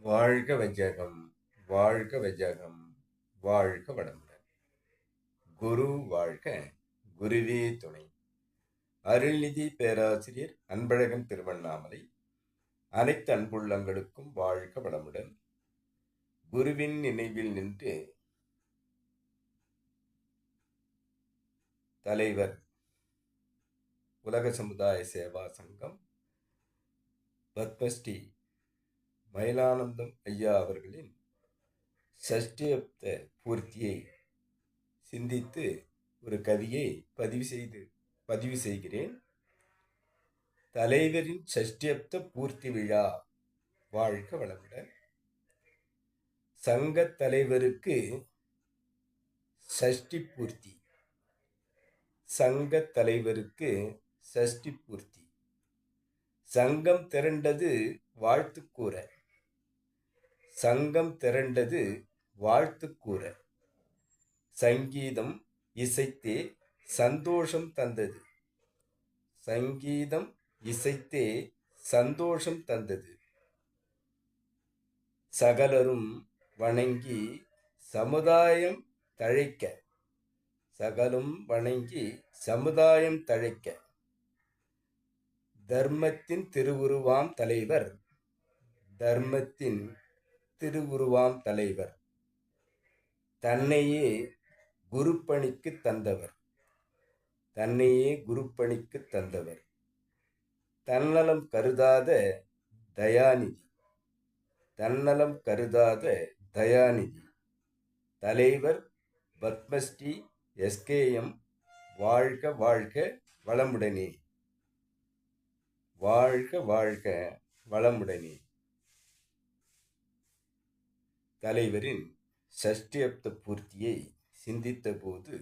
வாழ்க வையகம், வாழ்க வையகம், வாழ்க வளமுடன். குரு வாழ்க, குருவே துணை. அருள்நிதி பேராசிரியர் அன்பழகன் திருவண்ணாமலை. அனைத்து அன்புள்ளங்களுக்கும் வாழ்க வளமுடன். குருவின் நினைவில் நின்று தலைவர் உலக சமுதாய சேவா சங்கம் பத்மஸ்ரீ மயிலானந்தம் ஐயா அவர்களின் சஷ்டியப்த பூர்த்தியை சிந்தித்து ஒரு கவியை பதிவு செய்கிறேன். தலைவரின் சஷ்டியப்த பூர்த்தி விழா. வாழ்க வளமுடன். சங்க தலைவருக்கு சஷ்டி பூர்த்தி. சங்க தலைவருக்கு சஷ்டி பூர்த்தி. சங்கம் திரண்டது வாழ்த்து கூற. சங்கம் திரண்டது வாழ்த்து கூற. சங்கீதம் இசைத்தே சந்தோஷம் தந்தது. சங்கீதம் இசைத்தே சந்தோஷம் தந்தது. சகலரும் வணங்கி சமுதாயம் தழைக்க. சகலும் வணங்கி சமுதாயம் தழைக்க. தர்மத்தின் திருவுருவாம் தலைவர். தர்மத்தின் திருவுருவாம் தலைவர். தன்னையே குருப்பணிக்கு தந்தவர். தன்னையே குருப்பணிக்கு தந்தவர். தன்னலம் கருதாத தயாநிதி. தன்னலம் கருதாத தயாநிதி. தலைவர் பத்மஸ்ரீ எஸ்கேஎம். வாழ்க வாழ்க வளமுடனே. வாழ்க வாழ்க வளமுடனே. தலைவரின் சஷ்டியப்த பூர்த்தியை சிந்தித்த போது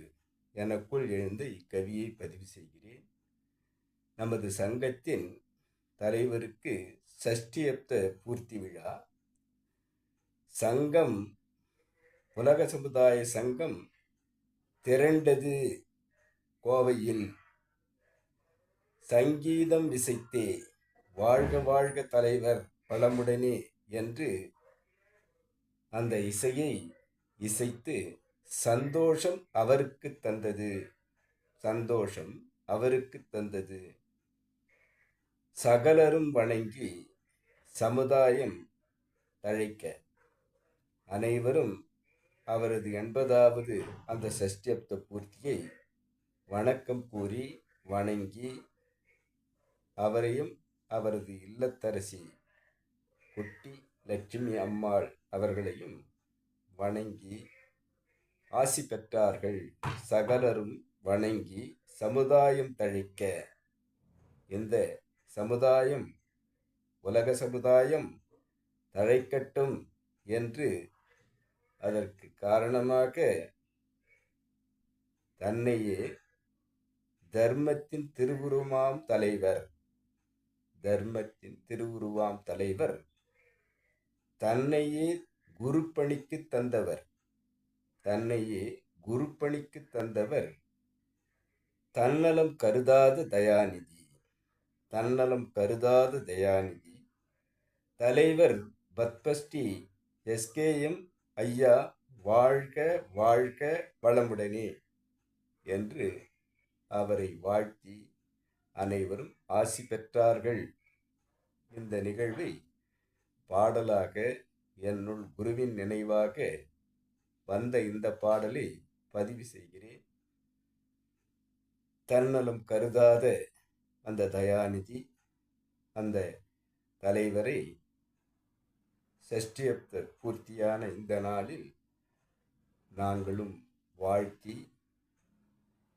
எனக்குள் எழுந்த இக்கவியை பதிவு செய்கிறேன். நமது சங்கத்தின் தலைவருக்கு சஷ்டியப்த பூர்த்தி விழா. சங்கம், உலக சமுதாய சங்கம் திரண்டது கோவையில். சங்கீதம் இசைத்தே வாழ்க வாழ்க தலைவர் வளமுடனே என்று அந்த இசையை இசைத்து சந்தோஷம் அவருக்கு தந்தது. சந்தோஷம் அவருக்கு தந்தது. சகலரும் வணங்கி சமுதாயம் தழைக்க. அனைவரும் அவரது 80வது அந்த சஷ்டியப்த பூர்த்தியை வணக்கம் கூறி வணங்கி அவரையும் அவரது இல்லத்தரசி குட்டி லட்சுமி அம்மாள் அவர்களையும் வணங்கி ஆசி பெற்றார்கள். சகலரும் வணங்கி சமுதாயம் தழைக்க. இந்த சமுதாயம், உலக சமுதாயம் தழைக்கட்டும் என்று அதற்கு காரணமாக தன்னையே தர்மத்தின் திருவுருவாம் தலைவர். தர்மத்தின் திருவுருவாம் தலைவர். தன்னையே குருப்பணிக்கு தந்தவர். தன்னையே குருப்பணிக்கு தந்தவர். தன்னலம் கருதாத தயாநிதி. தன்னலம் கருதாத தயாநிதி. தலைவர் பத்மஸ்ரீ எஸ்கேஎம் ஐயா. வாழ்க வாழ்க வளமுடனே என்று அவரை வாழ்த்தி அனைவரும் ஆசி பெற்றார்கள். இந்த நிகழ்வை பாடலாக என்னுள் குருவின் நினைவாக வந்த இந்த பாடலை பதிவு செய்கிறேன். தன்னலம் கருதாத அந்த தயாநிதி, அந்த தலைவரை சஷ்டியப்த பூர்த்தியான இந்த நாளில் நாங்களும் வாழ்த்தி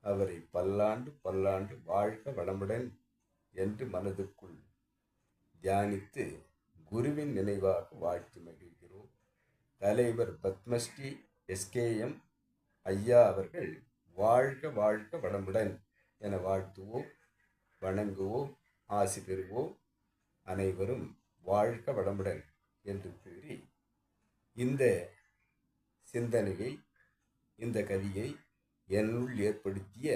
அவரை பல்லாண்டு பல்லாண்டு வாழ்க வளமுடன் என்று மனதுக்குள் தியானித்து குருவின் நினைவாக வாழ்த்தி மகிழ்கிறோம். தலைவர் பத்மஸ்ரீ எஸ்கேஎம் ஐயா அவர்கள் வாழ்க வாழ்க வளமுடன் என வாழ்த்துவோம், வணங்குவோம், ஆசி பெறுவோம். அனைவரும் வாழ்க வளமுடன் என்று கூறி இந்த சிந்தனையை, இந்த கவியை என்னுள் ஏற்படுத்திய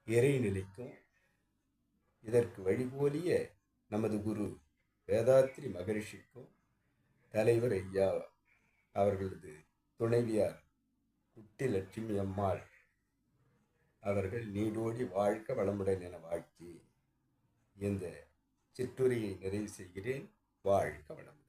இறைநிலைக்கும் இதற்கு வழிபோலிய நமது குரு வேதாத்ரி மகரிஷிக்கும் தலைவர் ஐயா அவர்களது துணைவியார் குட்டி லட்சுமி அம்மாள் அவர்கள் நீடோடி வாழ்க்க வளமுடன் என வாழ்த்தி இந்த சிற்றுரையை நிறைவு செய்கிறேன். வாழ்க வளம்.